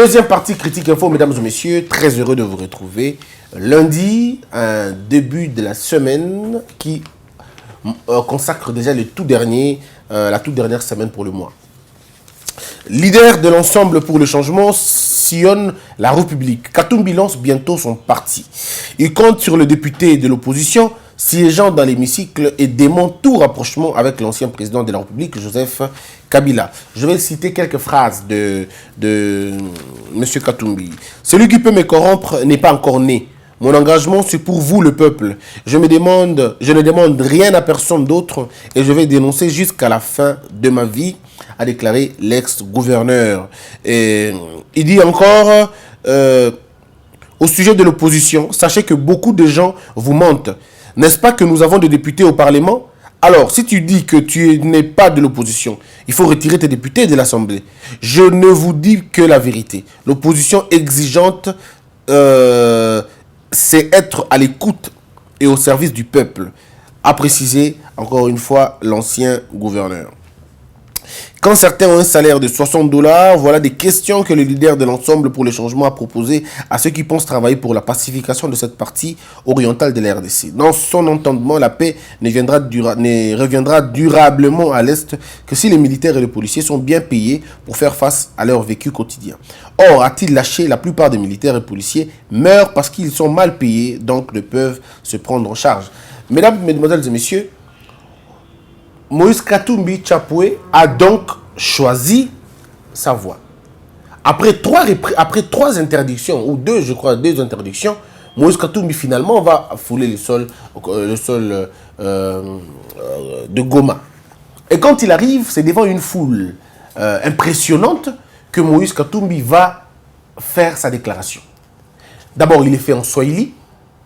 Deuxième partie Critique Info, mesdames et messieurs, très heureux de vous retrouver. Lundi, un début de la semaine qui consacre déjà la toute dernière semaine pour le mois. Leader de l'ensemble pour le changement sillonne la République. Katumbi lance bientôt son parti. Il compte sur le député de l'opposition siégeant dans l'hémicycle et dément tout rapprochement avec l'ancien président de la République, Joseph Kabila. Je vais citer quelques phrases de M. Katumbi. « Celui qui peut me corrompre n'est pas encore né. Mon engagement, c'est pour vous, le peuple. Je ne demande rien à personne d'autre et je vais dénoncer jusqu'à la fin de ma vie », a déclaré l'ex-gouverneur. Il dit encore, au sujet de l'opposition, sachez que beaucoup de gens vous mentent. N'est-ce pas que nous avons des députés au Parlement? Alors, si tu dis que tu n'es pas de l'opposition, il faut retirer tes députés de l'Assemblée. Je ne vous dis que la vérité. L'opposition exigeante, c'est être à l'écoute et au service du peuple, a précisé encore une fois l'ancien gouverneur. Quand certains ont un salaire de $60, voilà des questions que le leader de l'ensemble pour le changement a proposées à ceux qui pensent travailler pour la pacification de cette partie orientale de la RDC. Dans son entendement, la paix ne reviendra durablement à l'Est que si les militaires et les policiers sont bien payés pour faire face à leur vécu quotidien. Or, a-t-il lâché, la plupart des militaires et policiers meurent parce qu'ils sont mal payés, donc ne peuvent se prendre en charge. Mesdames, mesdemoiselles et messieurs, Moïse Katumbi Tchapoué a donc choisi sa voie. Après trois interdictions, ou deux interdictions, Moïse Katumbi finalement va fouler le sol de Goma. Et quand il arrive, c'est devant une foule impressionnante que Moïse Katumbi va faire sa déclaration. D'abord, il est fait en Swahili,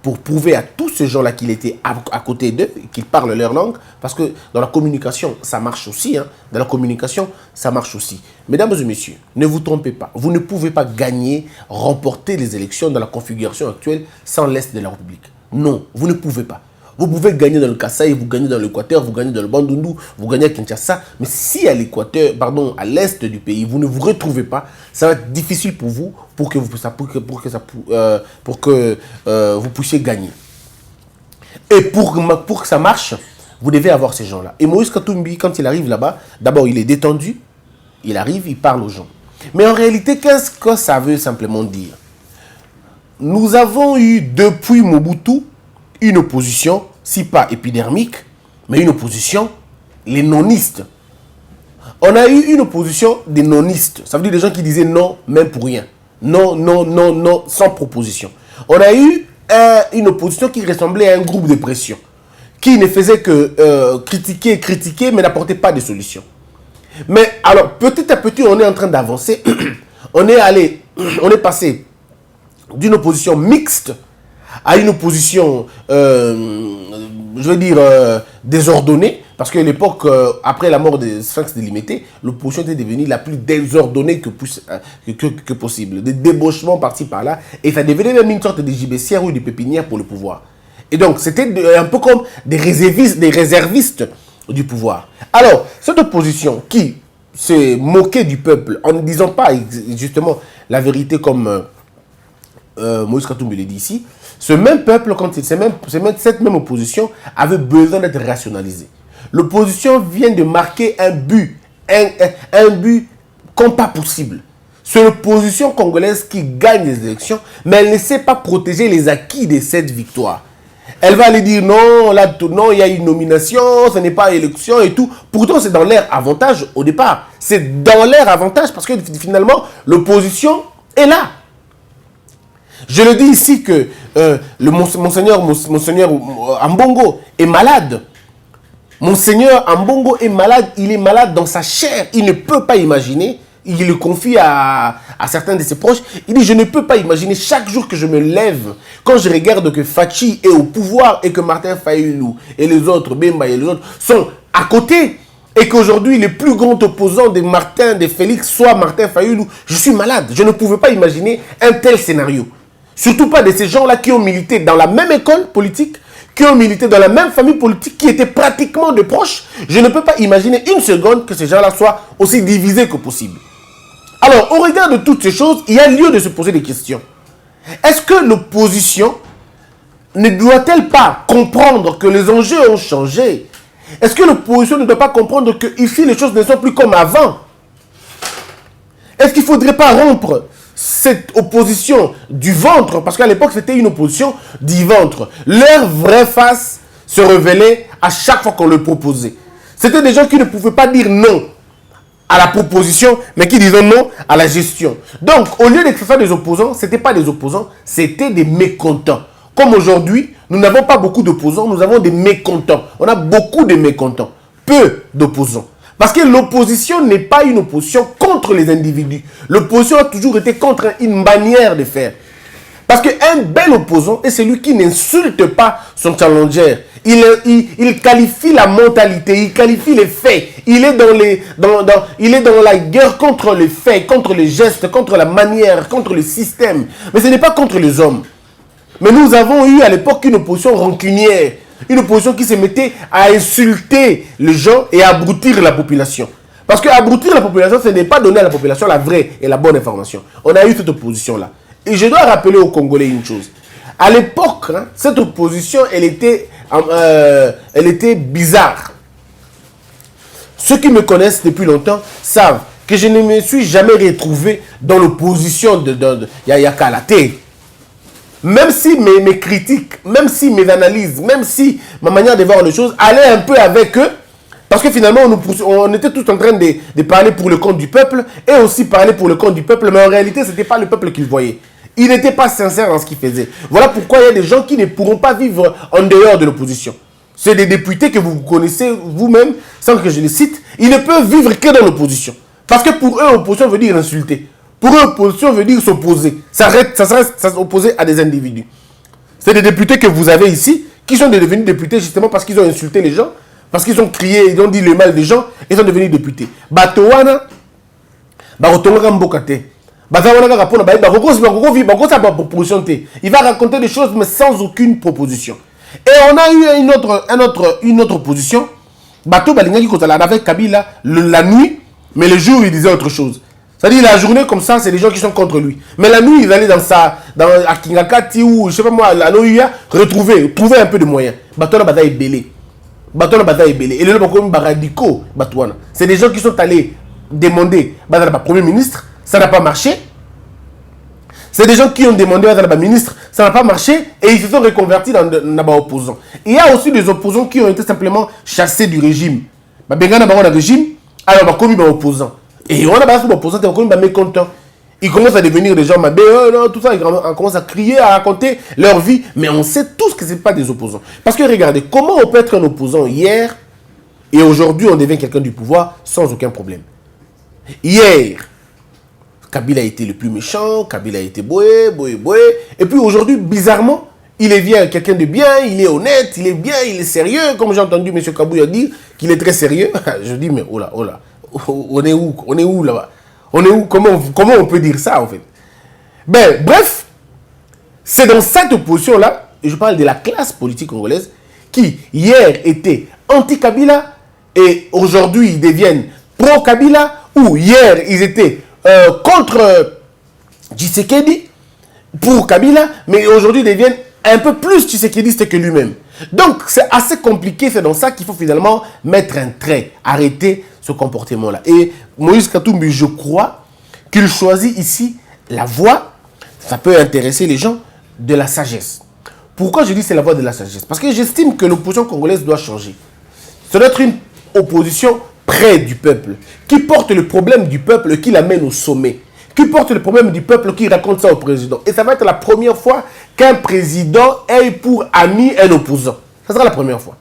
pour prouver à tous ces gens-là qu'il était à côté d'eux, qu'ils parlent leur langue, parce que dans la communication, ça marche aussi. Dans la communication, ça marche aussi. Mesdames et messieurs, ne vous trompez pas. Vous ne pouvez pas gagner, remporter les élections dans la configuration actuelle sans l'Est de la République. Non, vous ne pouvez pas. Vous pouvez gagner dans le Kasaï, vous gagnez dans l'Équateur, vous gagnez dans le Bandundu, vous gagnez à Kinshasa. Mais si à à l'Est du pays, vous ne vous retrouvez pas, ça va être difficile pour vous pour que vous puissiez gagner. Et pour que ça marche, vous devez avoir ces gens-là. Et Moïse Katumbi, quand il arrive là-bas, d'abord il est détendu, il arrive, il parle aux gens. Mais en réalité, qu'est-ce que ça veut simplement dire? Nous avons eu depuis Mobutu une opposition, si pas épidermique, mais une opposition, les nonistes. On a eu une opposition des nonistes. Ça veut dire des gens qui disaient non, même pour rien. Non, non, non, non, sans proposition. On a eu une opposition qui ressemblait à un groupe de pression, qui ne faisait que critiquer, mais n'apportait pas de solution. Mais alors, petit à petit, on est en train d'avancer. On est passé d'une opposition mixte à une opposition, désordonnée, parce qu'à l'époque, après la mort des Sphinx délimités, l'opposition était devenue la plus désordonnée que possible. Des débauchements par-ci par-là, et ça devenait même une sorte de gibecière ou de pépinière pour le pouvoir. Et donc, c'était un peu comme des réservistes du pouvoir. Alors, cette opposition qui se moquait du peuple en ne disant pas justement la vérité comme Moïse Katumbi le dit ici, ce même peuple, cette même opposition avait besoin d'être rationalisée. L'opposition vient de marquer un but comme pas possible. C'est l'opposition congolaise qui gagne les élections, mais elle ne sait pas protéger les acquis de cette victoire. Elle va aller dire non, non, il y a une nomination, ce n'est pas élection et tout. Pourtant, c'est dans leur avantage au départ. C'est dans leur avantage parce que finalement, l'opposition est là. Je le dis ici que Monseigneur Ambongo est malade. Monseigneur Ambongo est malade, il est malade dans sa chair. Il ne peut pas imaginer, il le confie à certains de ses proches, il dit je ne peux pas imaginer chaque jour que je me lève, quand je regarde que Fachi est au pouvoir et que Martin Fayulu et les autres, Bemba et les autres, sont à côté. Et qu'aujourd'hui, le plus grand opposant de Félix soit Martin Fayulu. Je suis malade, je ne pouvais pas imaginer un tel scénario. Surtout pas de ces gens-là qui ont milité dans la même école politique, qui ont milité dans la même famille politique, qui étaient pratiquement de proches. Je ne peux pas imaginer une seconde que ces gens-là soient aussi divisés que possible. Alors, au regard de toutes ces choses, il y a lieu de se poser des questions. Est-ce que l'opposition ne doit-elle pas comprendre que les enjeux ont changé? Est-ce que l'opposition ne doit pas comprendre que ici les choses ne sont plus comme avant? Est-ce qu'il ne faudrait pas rompre cette opposition du ventre? Parce qu'à l'époque, c'était une opposition du ventre. Leur vraie face se révélait à chaque fois qu'on le proposait. C'était des gens qui ne pouvaient pas dire non à la proposition, mais qui disaient non à la gestion. Donc, au lieu d'être ça des opposants, ce n'était pas des opposants, c'était des mécontents. Comme aujourd'hui, nous n'avons pas beaucoup d'opposants, nous avons des mécontents. On a beaucoup de mécontents, peu d'opposants. Parce que l'opposition n'est pas une opposition contre les individus. L'opposition a toujours été contre une manière de faire. Parce qu'un bel opposant est celui qui n'insulte pas son challenger. Il qualifie la mentalité, il qualifie les faits. Il est dans la guerre contre les faits, contre les gestes, contre la manière, contre le système. Mais ce n'est pas contre les hommes. Mais nous avons eu à l'époque une opposition rancunière, une opposition qui se mettait à insulter les gens et à abrutir la population. Parce que abrutir la population, ce n'est pas donner à la population la vraie et la bonne information. On a eu cette opposition-là. Et je dois rappeler aux Congolais une chose. À l'époque, hein, cette opposition, elle était bizarre. Ceux qui me connaissent depuis longtemps savent que je ne me suis jamais retrouvé dans l'opposition de Yaya Kalaté. Même si mes critiques, même si mes analyses, même si ma manière de voir les choses allait un peu avec eux, parce que finalement, on était tous en train de parler pour le compte du peuple et aussi parler pour le compte du peuple, mais en réalité, ce n'était pas le peuple qu'ils voyaient. Ils n'étaient pas sincères dans ce qu'ils faisaient. Voilà pourquoi il y a des gens qui ne pourront pas vivre en dehors de l'opposition. C'est des députés que vous connaissez vous-même, sans que je les cite, ils ne peuvent vivre que dans l'opposition. Parce que pour eux, opposition veut dire insulter. Pour eux, opposition veut dire s'opposer. Ça s'opposer à des individus. C'est des députés que vous avez ici, qui sont devenus députés justement parce qu'ils ont insulté les gens, parce qu'ils ont crié, ils ont dit le mal des gens, ils sont devenus députés. Batowana, Barotonga Mbokate. Il va raconter des choses, mais sans aucune proposition. Et on a eu une autre position. Bato Balingaki avec Kabila la nuit, mais le jour, il disait autre chose. C'est-à-dire, la journée comme ça, c'est les gens qui sont contre lui. Mais la nuit, il allait dans Akingakati ou, je sais pas moi, à l'OUA, trouver un peu de moyens. Bato la bataille est belé. Et le Baradiko, Batouana. C'est des gens qui sont allés demander le Premier ministre, ça n'a pas marché. C'est des gens qui ont demandé à la ministre, ça n'a pas marché, et ils se sont reconvertis dans les opposants. Il y a aussi des opposants qui ont été simplement chassés du régime. Bengana Baron régime, alors bah commis opposants. Et on a des opposants qui sont mécontents. Ils commencent à devenir des gens, tout ça, ils commencent à crier, à raconter leur vie, mais on sait tous que ce n'est pas des opposants. Parce que regardez, comment on peut être un opposant hier, et aujourd'hui on devient quelqu'un du pouvoir sans aucun problème. Hier, Kabila a été le plus méchant, Kabila a été boé. Et puis aujourd'hui, bizarrement, il est bien quelqu'un de bien, il est honnête, il est bien, il est sérieux. Comme j'ai entendu M. Kabouya dire qu'il est très sérieux. Je dis, mais oh là, on est où là-bas? On est où? Comment on peut dire ça en fait? Ben, bref, c'est dans cette opposition-là, et je parle de la classe politique congolaise, qui hier était anti-Kabila et aujourd'hui ils deviennent pro-Kabila, ou hier ils étaient contre Tshisekedi pour Kabila, mais aujourd'hui ils deviennent un peu plus tshisekidistes que lui-même. Donc c'est assez compliqué, c'est dans ça qu'il faut finalement mettre un trait, arrêter ce comportement-là. Et Moïse Katumbi, je crois qu'il choisit ici la voie, ça peut intéresser les gens, de la sagesse. Pourquoi je dis c'est la voie de la sagesse? Parce que j'estime que l'opposition congolaise doit changer. Ça doit être une opposition près du peuple, qui porte le problème du peuple et qui l'amène au sommet, qui porte le problème du peuple, qui raconte ça au président. Et ça va être la première fois qu'un président ait pour ami un opposant. Ça sera la première fois.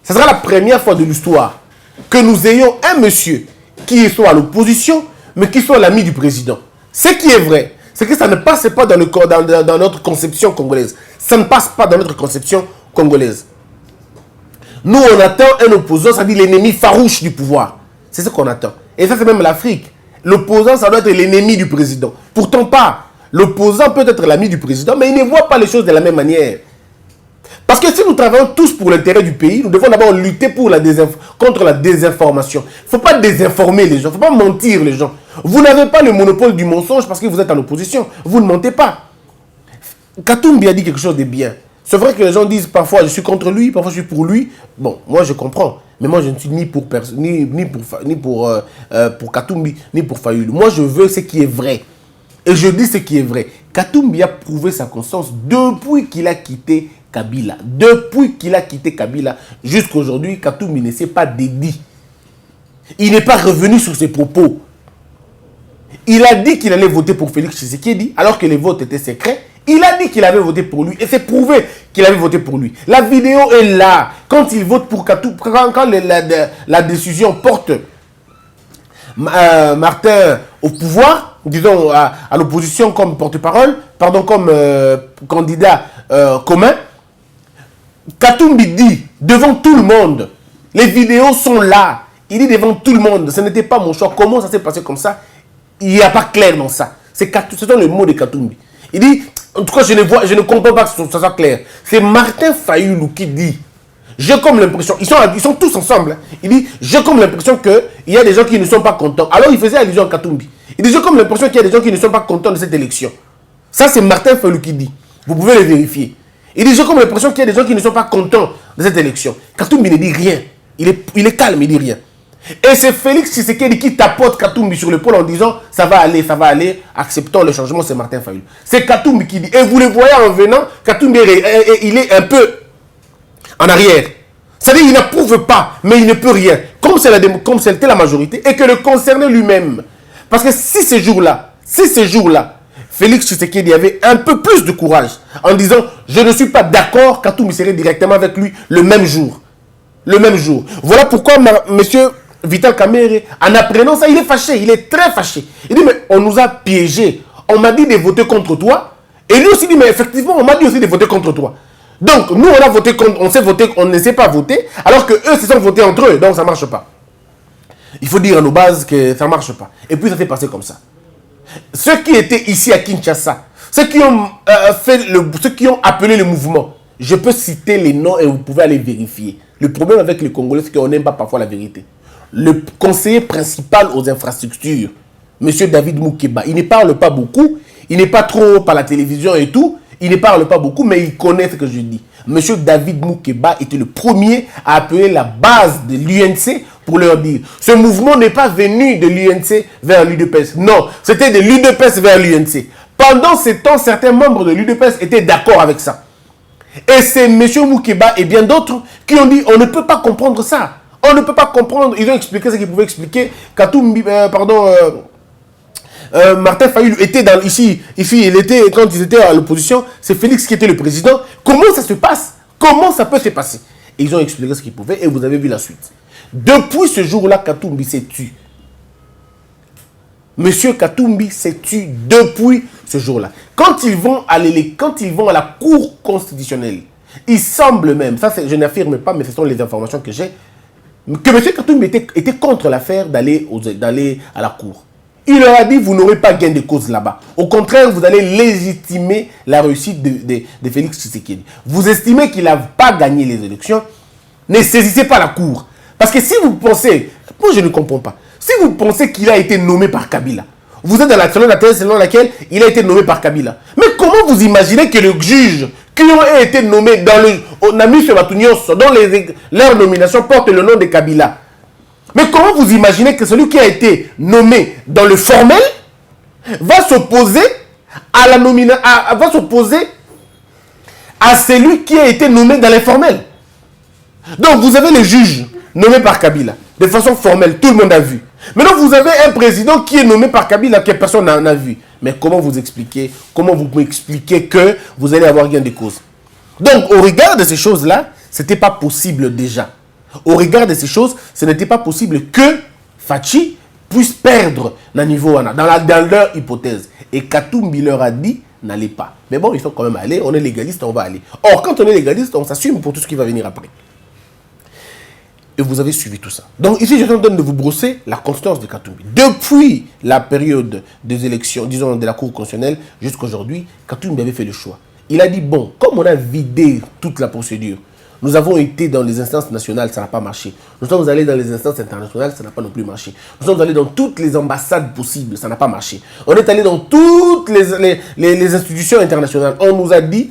Ça sera la première fois de l'histoire que nous ayons un monsieur qui soit à l'opposition, mais qui soit l'ami du président. Ce qui est vrai, c'est que ça ne passe pas dans notre conception congolaise. Ça ne passe pas dans notre conception congolaise. Nous, on attend un opposant, ça dit l'ennemi farouche du pouvoir. C'est ce qu'on attend. Et ça, c'est même l'Afrique. L'opposant, ça doit être l'ennemi du président. Pourtant pas. L'opposant peut être l'ami du président, mais il ne voit pas les choses de la même manière. Parce que si nous travaillons tous pour l'intérêt du pays, nous devons d'abord lutter pour contre la désinformation. Il ne faut pas désinformer les gens, il ne faut pas mentir les gens. Vous n'avez pas le monopole du mensonge parce que vous êtes en opposition. Vous ne mentez pas. Katumbi a dit quelque chose de bien. C'est vrai que les gens disent parfois je suis contre lui, parfois je suis pour lui. Bon, moi je comprends. Mais moi je ne suis ni pour Katumbi, ni pour Fayulu. Moi je veux ce qui est vrai. Et je dis ce qui est vrai. Katumbi a prouvé sa constance depuis qu'il a quitté Kabila. Depuis qu'il a quitté Kabila, jusqu'à aujourd'hui, Katumbi ne s'est pas dédié. Il n'est pas revenu sur ses propos. Il a dit qu'il allait voter pour Félix Tshisekedi, alors que les votes étaient secrets. Il a dit qu'il avait voté pour lui, et c'est prouvé qu'il avait voté pour lui. La vidéo est là. Quand il vote pour Katumbi, quand la décision porte Martin au pouvoir, disons à l'opposition comme porte-parole, pardon, comme candidat commun, Katumbi dit devant tout le monde, les vidéos sont là. Il dit devant tout le monde, ce n'était pas mon choix. Comment ça s'est passé comme ça? Il n'y a pas clair dans ça. Ce sont les mots de Katumbi. Il dit, en tout cas, je ne comprends pas que ça soit clair. C'est Martin Fayulu qui dit, j'ai comme l'impression, ils sont tous ensemble. Hein. Il dit, j'ai comme l'impression qu'il y a des gens qui ne sont pas contents. Alors il faisait allusion à Katumbi. Il dit, j'ai comme l'impression qu'il y a des gens qui ne sont pas contents de cette élection. Ça, c'est Martin Fayulu qui dit. Vous pouvez le vérifier. Il dit, j'ai comme l'impression qu'il y a des gens qui ne sont pas contents de cette élection. Katumbi ne dit rien. Il est calme, il ne dit rien. Et c'est Félix Tshisekedi qui tapote Katumbi sur l'épaule en disant ça va aller, acceptons le changement, c'est Martin Fayulu. C'est Katumbi qui dit, et vous le voyez en venant, Katumbi il est un peu en arrière. C'est-à-dire qu'il n'approuve pas, mais il ne peut rien. Comme c'était la majorité, et que le concerné lui-même. Parce que si ces jours-là, Félix Tshisekedi avait un peu plus de courage en disant je ne suis pas d'accord, Katumbi serait directement avec lui le même jour. Le même jour. Voilà pourquoi monsieur Vital Kamerhe, en apprenant ça, il est fâché, il est très fâché. Il dit, mais on nous a piégés. On m'a dit de voter contre toi. Et lui aussi dit, mais effectivement, on m'a dit aussi de voter contre toi. Donc, nous, on a voté contre, on ne sait pas voter, alors que eux se sont votés entre eux. Donc, ça ne marche pas. Il faut dire à nos bases que ça ne marche pas. Et puis, ça s'est passé comme ça. Ceux qui étaient ici à Kinshasa, ceux qui ont appelé le mouvement, je peux citer les noms et vous pouvez aller vérifier. Le problème avec les Congolais, c'est qu'on n'aime pas parfois la vérité. Le conseiller principal aux infrastructures, M. David Moukeba, il ne parle pas beaucoup, il n'est pas trop par la télévision et tout, il ne parle pas beaucoup, mais il connaît ce que je dis. M. David Moukeba était le premier à appeler la base de l'UNC pour leur dire, ce mouvement n'est pas venu de l'UNC vers l'UDPS. Non, c'était de l'UDPS vers l'UNC. Pendant ce temps, certains membres de l'UDPS étaient d'accord avec ça. Et c'est M. Moukeba et bien d'autres qui ont dit, on ne peut pas comprendre ça. On ne peut pas comprendre. Ils ont expliqué ce qu'ils pouvaient expliquer. Martin Fayulu était ici, il était, quand ils étaient à l'opposition, c'est Félix qui était le président. Comment ça se passe? Comment ça peut se passer? Et ils ont expliqué ce qu'ils pouvaient et vous avez vu la suite. Depuis ce jour-là, Katumbi s'est tué. Monsieur Katumbi s'est tué depuis ce jour-là. Quand ils vont à la Cour constitutionnelle, il semble même, ça je n'affirme pas, mais ce sont les informations que j'ai, que M. Katumbi était contre l'affaire d'aller à la Cour. Il leur a dit, vous n'aurez pas gain de cause là-bas. Au contraire, vous allez légitimer la réussite de Félix Tshisekedi. Vous estimez qu'il n'a pas gagné les élections, ne saisissez pas la Cour. Parce que si vous pensez, moi je ne comprends pas, si vous pensez qu'il a été nommé par Kabila, vous êtes dans la thèse selon laquelle il a été nommé par Kabila. Mais comment vous imaginez que le juge qui ont été nommés dans le Namus Matunios, dont leur nomination porte le nom de Kabila, mais comment vous imaginez que celui qui a été nommé dans le formel va s'opposer à la nomination, va s'opposer à celui qui a été nommé dans l'informel? Donc vous avez le juge nommé par Kabila, de façon formelle, tout le monde a vu. Maintenant, vous avez un président qui est nommé par Kabila que personne n'a vu. Mais comment vous pouvez expliquer que vous allez avoir gain de cause? Donc, au regard de ces choses-là, ce n'était pas possible déjà. Au regard de ces choses, ce n'était pas possible que Fachi puisse perdre dans leur hypothèse. Et Katumbi leur a dit, n'allez pas. Mais bon, il faut quand même aller, on est légaliste, on va aller. Or, quand on est légaliste, on s'assume pour tout ce qui va venir après. Et vous avez suivi tout ça. Donc ici, je suis en train de vous brosser la constance de Katumbi. Depuis la période des élections, disons de la Cour constitutionnelle, jusqu'à aujourd'hui, Katumbi avait fait le choix. Il a dit, bon, comme on a vidé toute la procédure, nous avons été dans les instances nationales, ça n'a pas marché. Nous sommes allés dans les instances internationales, ça n'a pas non plus marché. Nous sommes allés dans toutes les ambassades possibles, ça n'a pas marché. On est allé dans toutes les institutions internationales. On nous a dit,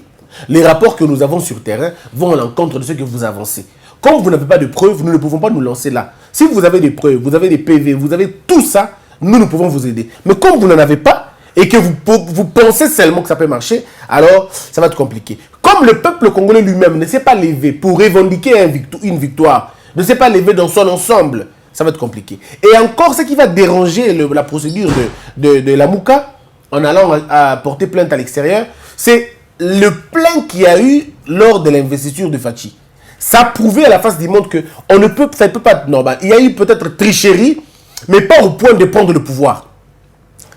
les rapports que nous avons sur terrain vont à l'encontre de ce que vous avancez. Comme vous n'avez pas de preuves, nous ne pouvons pas nous lancer là. Si vous avez des preuves, vous avez des PV, vous avez tout ça, nous pouvons vous aider. Mais comme vous n'en avez pas, et que vous pensez seulement que ça peut marcher, alors ça va être compliqué. Comme le peuple congolais lui-même ne s'est pas levé pour revendiquer une victoire, ne s'est pas levé dans son ensemble, ça va être compliqué. Et encore, ce qui va déranger la procédure de la Mouka, en allant à porter plainte à l'extérieur, c'est le plaint qu'il y a eu lors de l'investiture de Fachi. Ça a prouvé à la face du monde que ça ne peut pas être normal. Il y a eu peut-être tricherie, mais pas au point de prendre le pouvoir.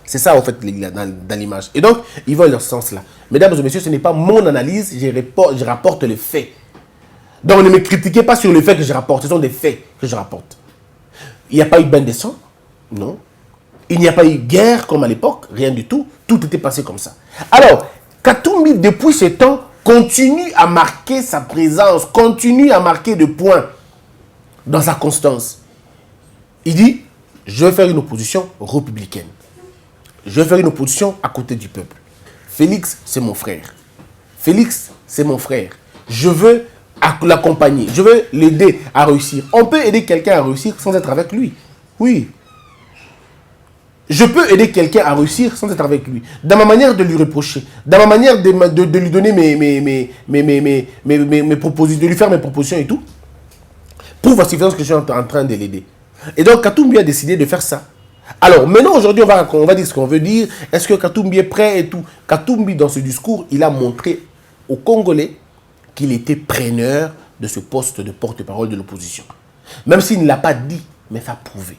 C'est ça, en fait, dans l'image. Et donc, ils vont dans ce sens-là. Mesdames et messieurs, ce n'est pas mon analyse, je rapporte les faits. Donc, ne me critiquez pas sur les faits que je rapporte. Ce sont des faits que je rapporte. Il n'y a pas eu bain de sang, non. Il n'y a pas eu guerre comme à l'époque, rien du tout. Tout était passé comme ça. Alors, Katumbi, depuis ce temps, continue à marquer sa présence, continue à marquer des points dans sa constance. Il dit, je vais faire une opposition républicaine. Je vais faire une opposition à côté du peuple. Félix, c'est mon frère. Félix, c'est mon frère. Je veux l'accompagner. Je veux l'aider à réussir. On peut aider quelqu'un à réussir sans être avec lui. Oui. Je peux aider quelqu'un à réussir sans être avec lui. Dans ma manière de lui reprocher. Dans ma manière de lui donner mes propositions, de lui faire mes propositions et tout. Prouve à suffisance que je suis en train de l'aider. Et donc, Katumbi a décidé de faire ça. Alors, maintenant, aujourd'hui, on va dire ce qu'on veut dire. Est-ce que Katumbi est prêt et tout? Katumbi, dans ce discours, il a montré aux Congolais qu'il était preneur de ce poste de porte-parole de l'opposition. Même s'il ne l'a pas dit, mais ça a prouvé.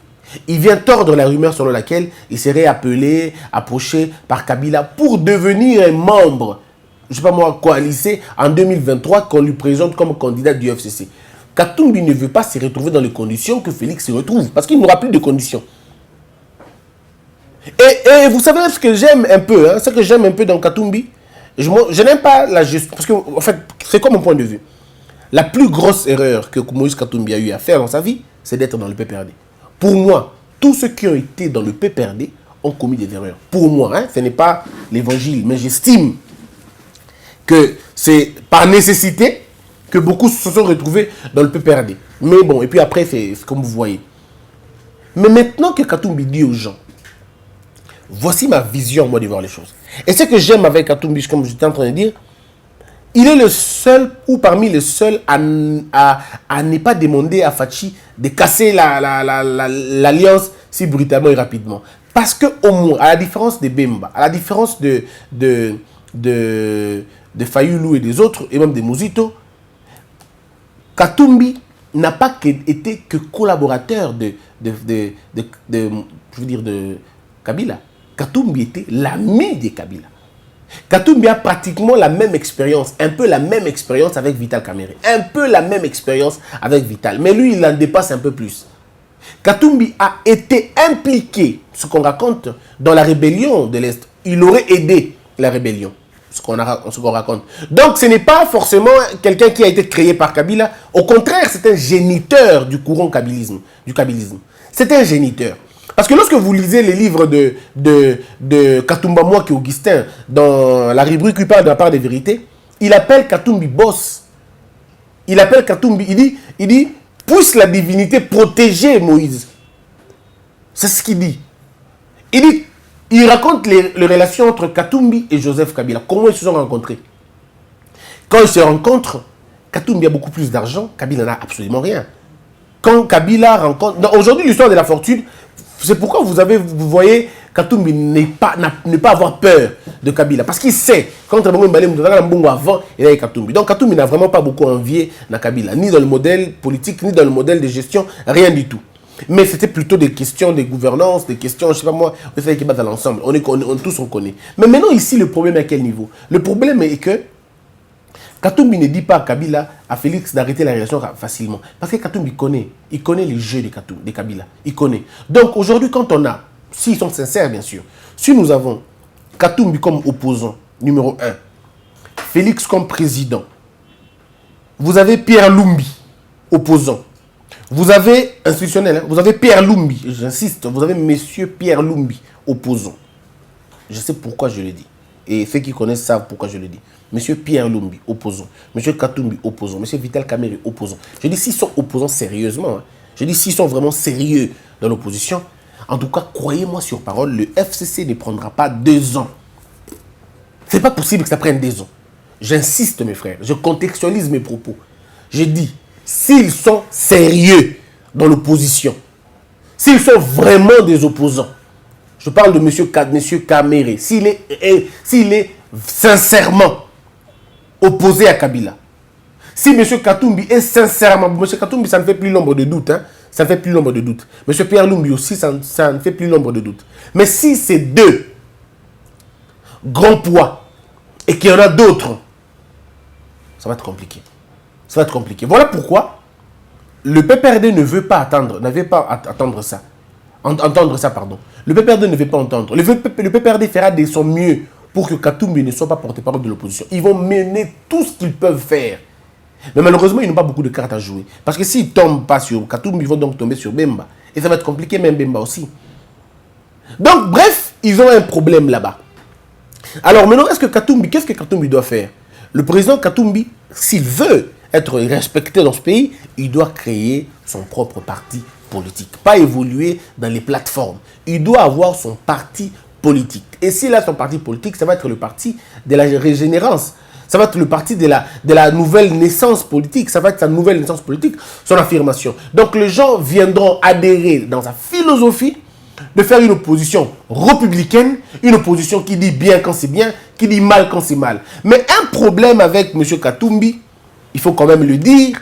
Il vient tordre la rumeur selon laquelle il serait appelé, approché par Kabila pour devenir un membre, je ne sais pas moi, coalisé en 2023 qu'on lui présente comme candidat du FCC. Katumbi ne veut pas se retrouver dans les conditions que Félix se retrouve, parce qu'il n'aura plus de conditions. Et vous savez ce que j'aime un peu, ce que j'aime un peu dans Katumbi, je n'aime pas la gestion, parce que en fait, c'est comme mon point de vue. La plus grosse erreur que Moïse Katumbi a eu à faire dans sa vie, c'est d'être dans le PPRD. Pour moi, tous ceux qui ont été dans le PPRD ont commis des erreurs. Pour moi, ce n'est pas l'évangile, mais j'estime que c'est par nécessité que beaucoup se sont retrouvés dans le PPRD. Mais bon, et puis après, c'est comme vous voyez. Mais maintenant que Katumbi dit aux gens, voici ma vision, moi, de voir les choses. Et ce que j'aime avec Katumbi, comme j'étais en train de dire, il est le seul, ou parmi les seuls, à ne pas demander à Fachi de casser l'alliance si brutalement et rapidement. Parce qu'au moins, à la différence de Bemba, à la différence de Fayulu et des autres, et même de Muzito, Katumbi n'a pas été que collaborateur de Kabila. Katumbi était l'ami de Kabila. Katumbi a pratiquement la même expérience, un peu la même expérience avec Vital Kamerhe. Un peu la même expérience avec Vital. Mais lui, il en dépasse un peu plus. Katumbi a été impliqué, ce qu'on raconte, dans la rébellion de l'Est. Il aurait aidé la rébellion, ce qu'on raconte. Donc, ce n'est pas forcément quelqu'un qui a été créé par Kabila. Au contraire, c'est un géniteur du courant kabylisme, du kabylisme. C'est un géniteur. Parce que lorsque vous lisez les livres de Katumba Mwaki Augustin, dans la rubrique qui parle de la part des vérités, il appelle Katumbi boss. Il appelle Katumbi, il dit, puisse la divinité protéger Moïse. C'est ce qu'il dit. Il raconte les relations entre Katumbi et Joseph Kabila. Comment ils se sont rencontrés? Quand ils se rencontrent, Katumbi a beaucoup plus d'argent, Kabila n'a absolument rien. Quand Kabila rencontre... Aujourd'hui, l'histoire de la fortune, c'est pourquoi vous voyez Katumbi ne pas avoir peur de Kabila. Parce qu'il sait, quand avant, il y a Katumbi. Donc Katumbi n'a vraiment pas beaucoup envié Kabila, ni dans le modèle politique, ni dans le modèle de gestion, rien du tout. Mais c'était plutôt des questions de gouvernance, des questions, je ne sais pas moi, on fait dans l'ensemble. Tous on connaît. Mais maintenant, ici, le problème est à quel niveau? Le problème est que Katumbi ne dit pas à Kabila, à Félix d'arrêter la relation facilement. Parce que Katumbi connaît. Il connaît les jeux de Kabila. Il connaît. Donc aujourd'hui, quand on a, s'ils sont sincères bien sûr, si nous avons Katumbi comme opposant numéro 1, Félix comme président. Vous avez Pierre Lumbi, opposant. Vous avez, institutionnel, hein, vous avez Pierre Lumbi, j'insiste, vous avez monsieur Pierre Lumbi, opposant. Je sais pourquoi je le dis. Et ceux qui connaissent savent pourquoi je le dis. Monsieur Pierre Lumbi, opposant. Monsieur Katumbi, opposant. Monsieur Vital Kamerhe, opposant. Je dis s'ils sont opposants sérieusement. Hein. Je dis s'ils sont vraiment sérieux dans l'opposition. En tout cas, croyez-moi sur parole, le FCC ne prendra pas 2 ans. C'est pas possible que ça prenne 2 ans. J'insiste, mes frères. Je contextualise mes propos. Je dis, s'ils sont sérieux dans l'opposition, s'ils sont vraiment des opposants, je parle de monsieur Kamerhe, s'il est sincèrement opposé à Kabila, si M. Katumbi est sincèrement... M. Katumbi, ça ne fait plus l'ombre de doute. Hein? Ça ne fait plus l'ombre de doute. M. Pierre Lumbi aussi, ça ne fait plus l'ombre de doute. Mais si ces 2 grands poids et qu'il y en a d'autres, ça va être compliqué. Ça va être compliqué. Voilà pourquoi le PPRD ne veut pas attendre, entendre ça. Le PPRD ne veut pas entendre. Le PPRD fera de son mieux pour que Katumbi ne soit pas porte-parole de l'opposition. Ils vont mener tout ce qu'ils peuvent faire. Mais malheureusement, ils n'ont pas beaucoup de cartes à jouer. Parce que s'ils ne tombent pas sur Katumbi, ils vont donc tomber sur Bemba. Et ça va être compliqué, même Bemba aussi. Donc, bref, ils ont un problème là-bas. Alors maintenant, qu'est-ce que Katumbi doit faire? Le président Katumbi, s'il veut être respecté dans ce pays, il doit créer son propre parti politique. Pas évoluer dans les plateformes. Il doit avoir son parti politique. Et s'il a son parti politique, ça va être le parti de la régénérance. Ça va être le parti de la nouvelle naissance politique. Ça va être sa nouvelle naissance politique, son affirmation. Donc les gens viendront adhérer dans sa philosophie de faire une opposition républicaine, une opposition qui dit bien quand c'est bien, qui dit mal quand c'est mal. Mais un problème avec M. Katumbi, il faut quand même le dire,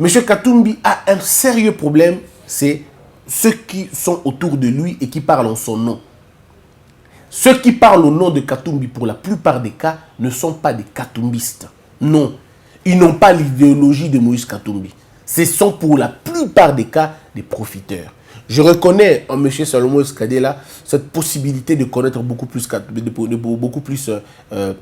M. Katumbi a un sérieux problème, c'est ceux qui sont autour de lui et qui parlent en son nom. Ceux qui parlent au nom de Katumbi, pour la plupart des cas, ne sont pas des Katumbistes. Non, ils n'ont pas l'idéologie de Moïse Katumbi. Ce sont pour la plupart des cas des profiteurs. Je reconnais en M. Salomon Escadela cette possibilité de connaître beaucoup plus M.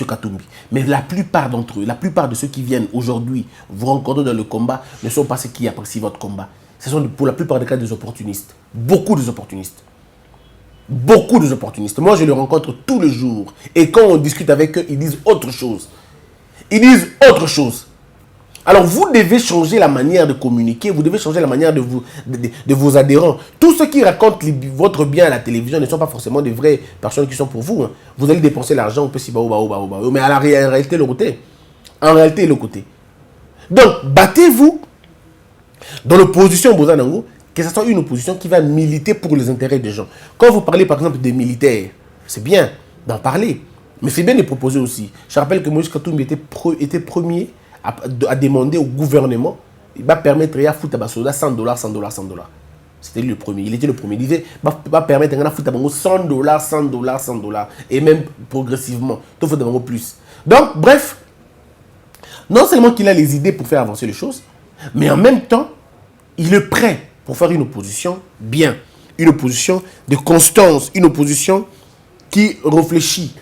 Katumbi. Mais la plupart d'entre eux, la plupart de ceux qui viennent aujourd'hui vous rencontrer dans le combat, ne sont pas ceux qui apprécient votre combat. Ce sont pour la plupart des cas des opportunistes. Beaucoup des opportunistes. Beaucoup des opportunistes. Moi, je les rencontre tous les jours. Et quand on discute avec eux, ils disent autre chose. Ils disent autre chose. Alors, vous devez changer la manière de communiquer. Vous devez changer la manière de vos adhérents. Tous ceux qui racontent votre bien à la télévision ne sont pas forcément des vraies personnes qui sont pour vous. Hein. Vous allez dépenser l'argent, on peut s'y baou. Mais en réalité, le côté. En réalité, le côté. Donc, battez-vous dans l'opposition Bozanango, que ce soit une opposition qui va militer pour les intérêts des gens. Quand vous parlez par exemple des militaires, c'est bien d'en parler, mais c'est bien de proposer aussi. Je rappelle que Moïse Katumbi était premier à demander au gouvernement, il va permettre à foutre à $100, $100. C'était lui le premier, il était le premier. Il disait, va permettre à foutre à $100, et même progressivement, tout faut demander plus. Donc, bref, non seulement qu'il a les idées pour faire avancer les choses, mais en même temps, il est prêt pour faire une opposition bien, une opposition de constance, une opposition qui réfléchit.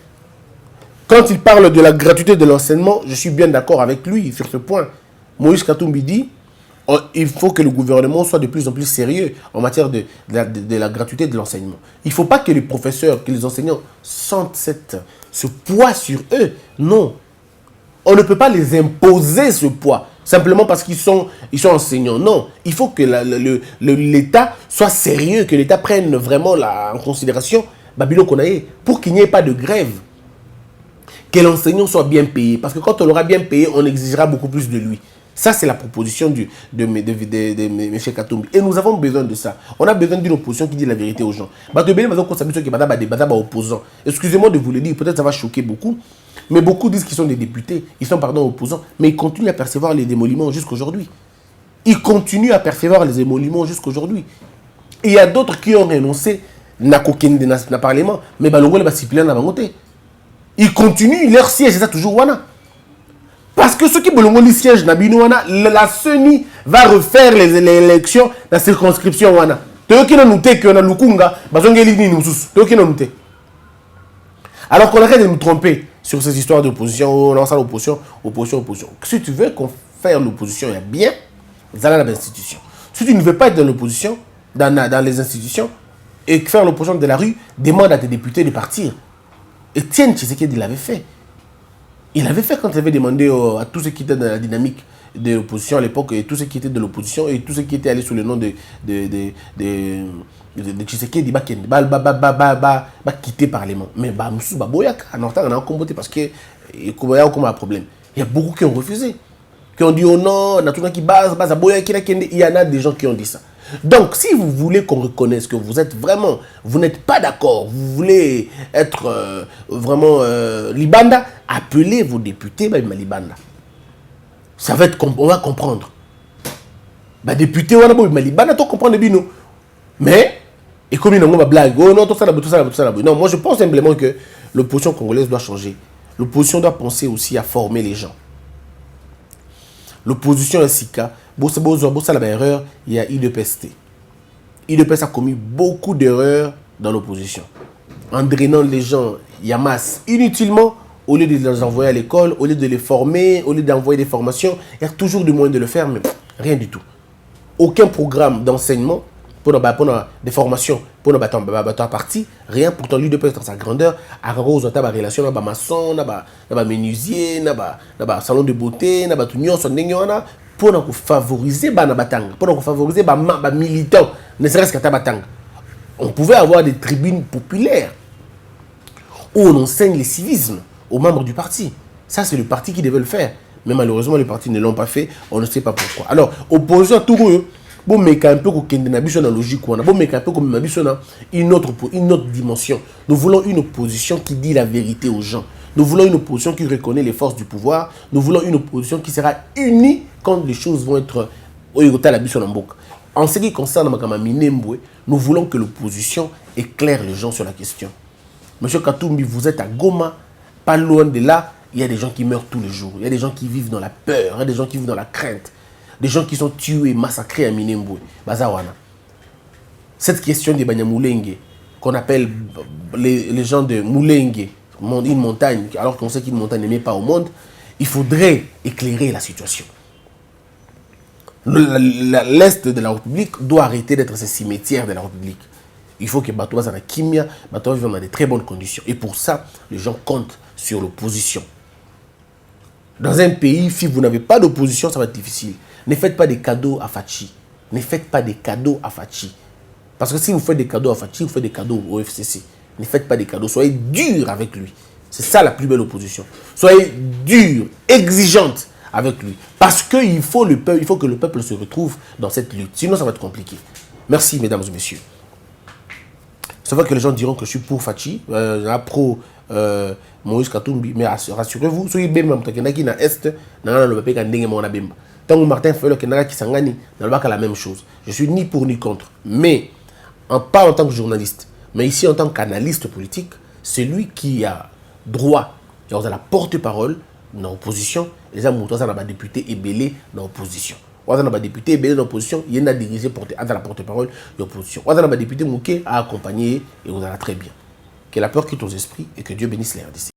Quand il parle de la gratuité de l'enseignement, je suis bien d'accord avec lui sur ce point. Moïse Katumbi dit, il faut que le gouvernement soit de plus en plus sérieux en matière de la gratuité de l'enseignement. Il ne faut pas que les professeurs, que les enseignants sentent ce poids sur eux. Non, on ne peut pas les imposer ce poids. Simplement parce qu'ils sont enseignants. Non, il faut que l'État soit sérieux, que l'État prenne vraiment en considération Babylone Konaye pour qu'il n'y ait pas de grève. Que l'enseignant soit bien payé. Parce que quand on l'aura bien payé, on exigera beaucoup plus de lui. Ça, c'est la proposition de M. Katumbi. Et nous avons besoin de ça. On a besoin d'une opposition qui dit la vérité aux gens. Excusez-moi de vous le dire, peut-être ça va choquer beaucoup. Mais beaucoup disent qu'ils sont des députés, ils sont opposants, mais ils continuent à percevoir les émoluments jusqu'aujourd'hui. Ils continuent à percevoir les émoluments jusqu'aujourd'hui. Et il y a d'autres qui ont renoncé na parlement, mais ils continuent, leur siège est toujours wana. Parce que ceux qui bolongo le siège na bino wana, la CENI va refaire les élections dans la circonscription wana. Toyoki na noté que na lukunga, bazongeli ni nususu. Toyoki na noté. Alors qu'on arrête de nous tromper. sur ces histoires d'opposition, on lance l'opposition, opposition. Si tu veux qu'on fasse l'opposition bien, vous allez dans l'institution. Si tu ne veux pas être dans l'opposition, dans les institutions, et faire l'opposition de la rue, demande à tes députés de partir. Etienne Tshisekedi l'avait fait. Il avait fait quand il avait demandé à tous ceux qui étaient dans la dynamique de l'opposition à l'époque, et tous ceux qui étaient de l'opposition, et tous ceux qui étaient allés sous le nom de Tshisekedi, quitter le Parlement. Mais Moussou Baboyaka, en temps, on a combattu parce que il y a un problème. Il y a beaucoup qui ont refusé. Qui ont dit oh non, il y en a des gens qui ont dit ça. Donc, si vous voulez qu'on reconnaisse que vous êtes vraiment, vous n'êtes pas d'accord, vous voulez être vraiment Libanda, appelez vos députés, Libanda. Ça va être, on va comprendre. Député, on va Libanda, tu comprends bien. Mais, et comme il y a une blague, oh non, tout ça. Non, moi je pense simplement que l'opposition congolaise doit changer. L'opposition doit penser aussi à former les gens. L'opposition ainsi qu'à erreur, il y a IDPST. IDPST a commis beaucoup d'erreurs dans l'opposition. En drainant les gens, Yamas, inutilement, au lieu de les envoyer à l'école, au lieu de les former, au lieu d'envoyer des formations, il y a toujours du moyen de le faire, mais rien du tout. Aucun programme d'enseignement pour des formations pour notre parti, rien. Pourtant, l'UDPS dans sa grandeur, à cause de la relation avec les maçons, les menuisiers, les salons de beauté, pour favoriser les militants, ne serait-ce qu'à Tabatang. On pouvait avoir des tribunes populaires où on enseigne le civisme aux membres du parti. Ça, c'est le parti qui devait le faire. Mais malheureusement, les partis ne l'ont pas fait. On ne sait pas pourquoi. Alors, opposant à tout eux, bon, mais un peu dans la logique, bon, mais un peu comme une autre dimension. Nous voulons une opposition qui dit la vérité aux gens. Nous voulons une opposition qui reconnaît les forces du pouvoir. Nous voulons une opposition qui sera unie quand les choses vont être en ce qui concerne nous voulons que l'opposition éclaire les gens sur la question. Monsieur Katumbi, vous êtes à Goma, pas loin de là, il y a des gens qui meurent tous les jours. Il y a des gens qui vivent dans la peur, il y a des gens qui vivent dans la crainte. Des gens qui sont tués, massacrés à Minembwe, Bazawana. Cette question de Banyamulenge, qu'on appelle les gens de Mulenge, une montagne, alors qu'on sait qu'une montagne n'est pas au monde, il faudrait éclairer la situation. L'Est de la République doit arrêter d'être ce cimetière de la République. Il faut que Batois en Kimia, Batois vivent dans de très bonnes conditions. Et pour ça, les gens comptent sur l'opposition. Dans un pays, si vous n'avez pas d'opposition, ça va être difficile. Ne faites pas des cadeaux à Fachi. Ne faites pas des cadeaux à Fachi. Parce que si vous faites des cadeaux à Fachi, vous faites des cadeaux au FCC. Ne faites pas des cadeaux. Soyez dur avec lui. C'est ça la plus belle opposition. Soyez dur, exigeante avec lui. Parce qu'il faut que le peuple se retrouve dans cette lutte. Sinon, ça va être compliqué. Merci, mesdames et messieurs. C'est vrai que les gens diront que je suis pour Fachi, pro Moïse Katumbi, mais rassurez-vous, soyez bien même qui na est, na le papier kandenge mon abemba. Tant que Martin Fayolo qui n'a qui sangani, n'a pas la même chose. Je suis ni pour ni contre, mais pas en tant que journaliste, mais ici en tant qu'analyste politique, c'est lui qui a droit, il a la porte-parole dans l'opposition, les gens montrent ça dans la député ébélé dans l'opposition. On a un député ébélé dans l'opposition, il y a dirigé dans la porte-parole de l'opposition. On a un député mouqué à accompagner et on a très bien. Que la peur quitte aux esprits et que Dieu bénisse les RDC.